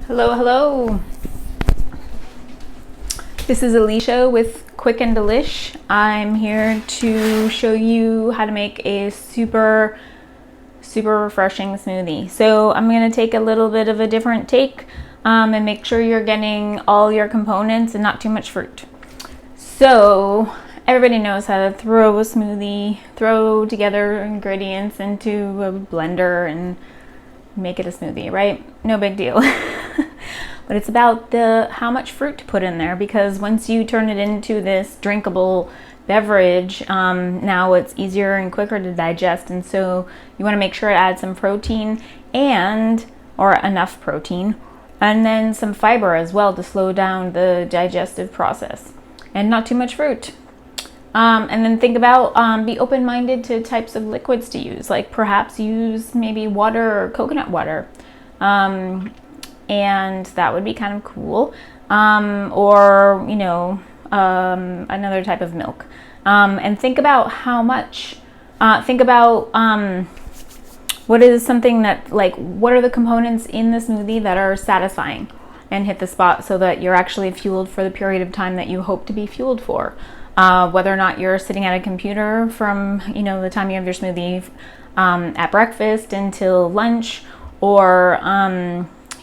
Hello, hello. This is Alicia with Quick and Delish. I'm here to show you how to make a super refreshing smoothie. So I'm going to take a little bit of a different take and make sure you're getting all your components and not too much fruit. So everybody knows how to throw a smoothie, throw together ingredients into a blender and make it a smoothie, right? No big deal. But it's about how much fruit to put in there, because once you turn it into this drinkable beverage, now it's easier and quicker to digest, and so you want to make sure to add some protein or enough protein, and then some fiber as well to slow down the digestive process, and not too much fruit. And then think about, be open-minded to types of liquids to use, like perhaps use maybe water or coconut water. And that would be kind of cool. Or, another type of milk. And think about how much, what is something that, what are the components in the smoothie that are satisfying, and hit the spot so that you're actually fueled for the period of time that you hope to be fueled for. Whether or not you're sitting at a computer from, the time you have your smoothie at breakfast until lunch, or,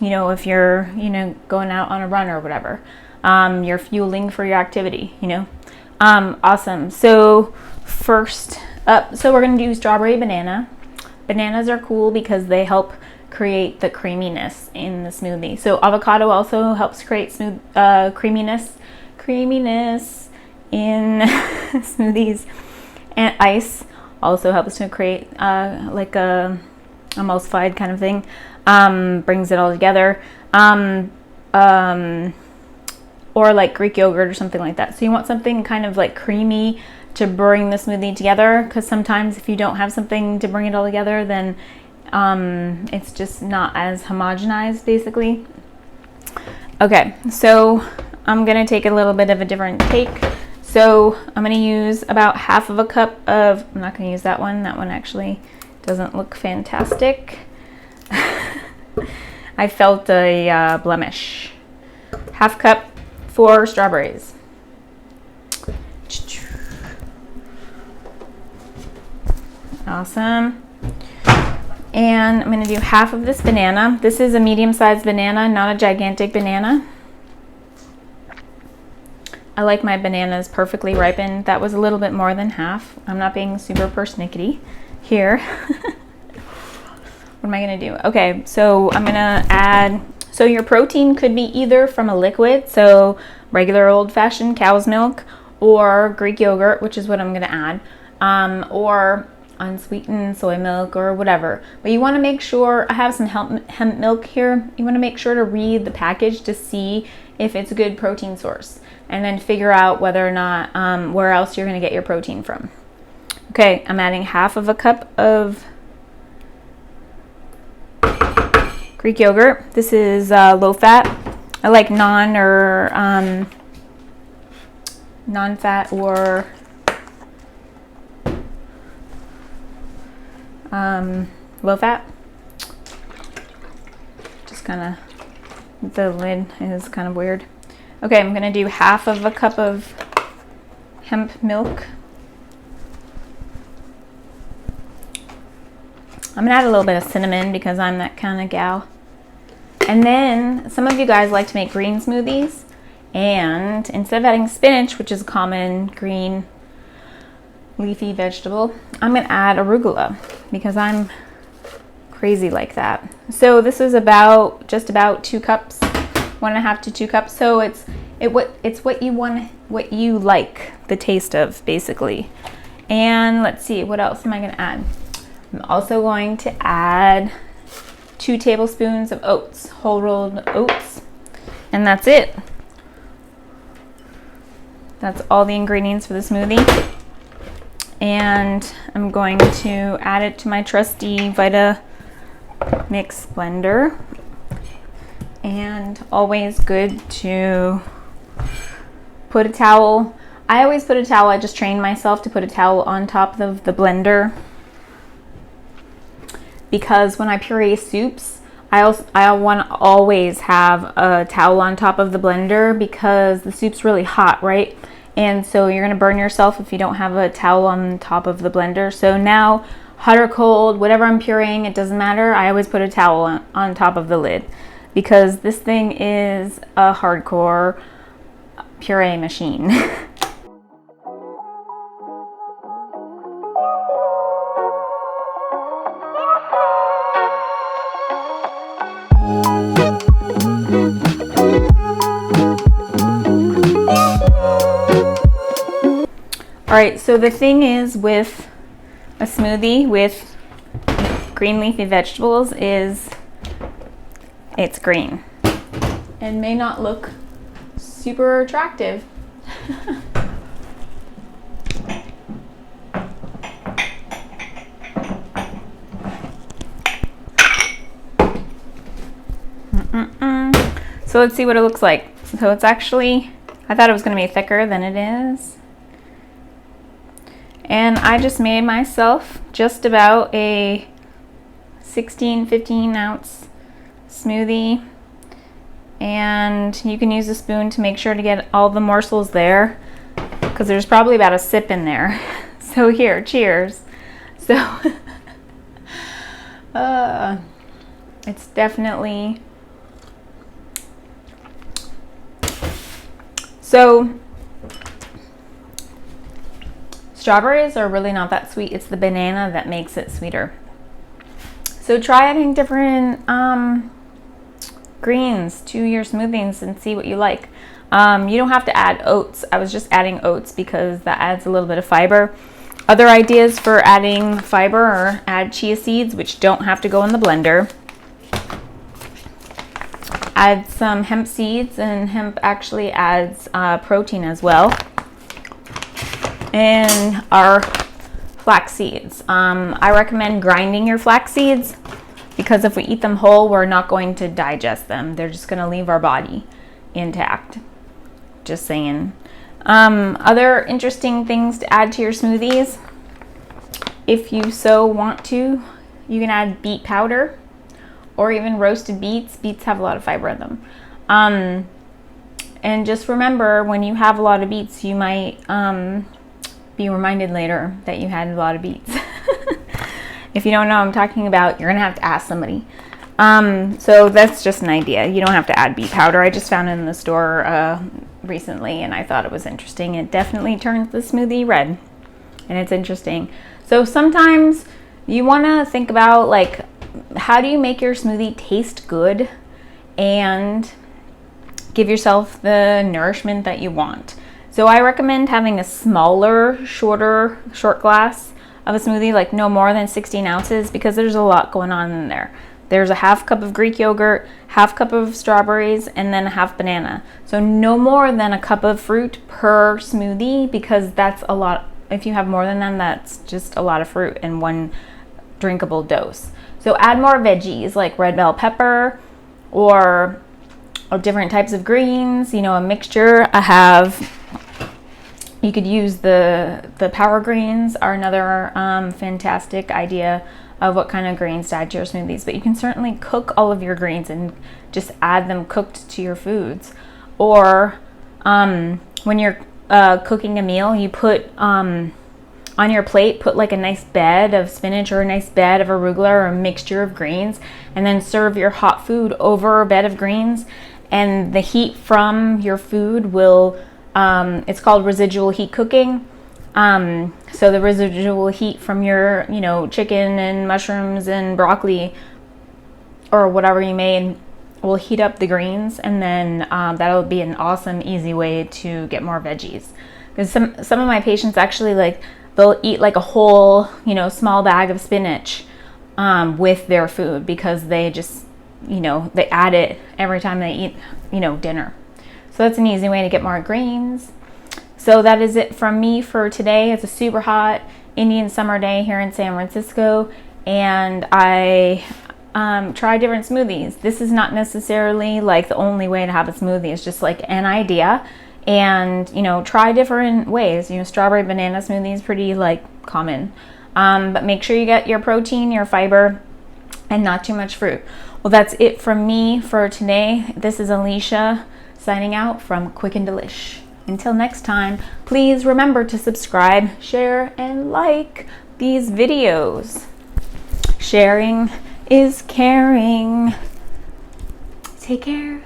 if you're, going out on a run or whatever, you're fueling for your activity, Awesome. So first up, so we're going to do strawberry banana. Bananas are cool because they help create the creaminess in the smoothie. So avocado also helps create creaminess in smoothies, and ice also helps to create like a emulsified kind of thing. Brings it all together, or like Greek yogurt or something like that. So you want something kind of like creamy to bring the smoothie together, because sometimes if you don't have something to bring it all together, then it's just not as homogenized, basically. Okay, so I'm gonna take a little bit of a different take. So I'm gonna use about half of a cup of, I'm not gonna use that one actually doesn't look fantastic. I felt a blemish. Half cup for strawberries. Awesome. And I'm going to do half of this banana. This is a medium-sized banana, not a gigantic banana. I like my bananas perfectly ripened. That was a little bit more than half. I'm not being super persnickety here. What am I going to do? Okay, so I'm going to add, so your protein could be either from a liquid, so regular old-fashioned cow's milk, or Greek yogurt, which is what I'm going to add, or unsweetened soy milk or whatever. But you want to make sure, I have some hemp milk here, you want to make sure to read the package to see if it's a good protein source, and then figure out whether or not, where else you're going to get your protein from. Okay, I'm adding half of a cup of Greek yogurt. This is low fat. I like non-fat or low fat. Just kind of, the lid is kind of weird. Okay, I'm gonna do half of a cup of hemp milk. I'm gonna add a little bit of cinnamon because I'm that kind of gal. And then some of you guys like to make green smoothies, and instead of adding spinach, which is a common green leafy vegetable, I'm gonna add arugula because I'm crazy like that. So this is just about 2 cups, 1.5 to 2 cups. So it's what you want, what you like the taste of, basically. And let's see, what else am I gonna add? I'm also going to add 2 tablespoons of oats, whole rolled oats, and that's it. That's all the ingredients for the smoothie. And I'm going to add it to my trusty Vita Mix blender. And always good to put a towel. I always put a towel, I just train myself to put a towel on top of the blender, because when I puree soups, I want to always have a towel on top of the blender because the soup's really hot, right? And so you're going to burn yourself if you don't have a towel on top of the blender. So now, hot or cold, whatever I'm pureeing, it doesn't matter. I always put a towel on top of the lid because this thing is a hardcore puree machine. All right, so the thing is with a smoothie with green leafy vegetables is it's green. It may not look super attractive. So let's see what it looks like. So it's actually, I thought it was going to be thicker than it is. And I just made myself just about a 15 ounce smoothie. And you can use a spoon to make sure to get all the morsels there because there's probably about a sip in there. So here, cheers. So it's definitely, so strawberries are really not that sweet. It's the banana that makes it sweeter. So try adding different greens to your smoothies and see what you like. You don't have to add oats. I was just adding oats because that adds a little bit of fiber. Other ideas for adding fiber are add chia seeds, which don't have to go in the blender. Add some hemp seeds, and hemp actually adds protein as well. And our flax seeds. I recommend grinding your flax seeds because if we eat them whole, we're not going to digest them. They're just going to leave our body intact. Just saying. Other interesting things to add to your smoothies, if you so want to, you can add beet powder or even roasted beets. Beets have a lot of fiber in them. And just remember, when you have a lot of beets, you might be reminded later that you had a lot of beets. If you don't know what I'm talking about, you're gonna have to ask somebody. So that's just an idea. You don't have to add beet powder. I just found it in the store recently and I thought it was interesting. It definitely turns the smoothie red and it's interesting. So sometimes you wanna think about, like, how do you make your smoothie taste good and give yourself the nourishment that you want? So I recommend having a smaller, short glass of a smoothie, like no more than 16 ounces, because there's a lot going on in there. There's a half cup of Greek yogurt, half cup of strawberries, and then a half banana. So no more than a cup of fruit per smoothie, because that's a lot. If you have more than them, that's just a lot of fruit in one drinkable dose. So add more veggies like red bell pepper or different types of greens, you know, a mixture. You could use the power greens are another fantastic idea of what kind of greens to add to your smoothies. But you can certainly cook all of your greens and just add them cooked to your foods. Or when you're cooking a meal, you put on your plate, put like a nice bed of spinach or a nice bed of arugula or a mixture of greens, and then serve your hot food over a bed of greens. And the heat from your food will, it's called residual heat cooking. So the residual heat from your, you know, chicken and mushrooms and broccoli or whatever you made will heat up the greens, and then that'll be an awesome, easy way to get more veggies. Because some of my patients actually, like, they'll eat like a whole, you know, small bag of spinach with their food because they just, you know, they add it every time they eat, you know, dinner. So that's an easy way to get more greens. So that is it from me for today. It's a super hot Indian summer day here in San Francisco, and I try different smoothies. This is not necessarily like the only way to have a smoothie. It's just like an idea, and, you know, try different ways. You know, strawberry banana smoothie is pretty like common, but make sure you get your protein, your fiber, and not too much fruit. Well, that's it from me for today. This is Alicia signing out from Quick and Delish. Until next time, please remember to subscribe, share, and like these videos. Sharing is caring. Take care.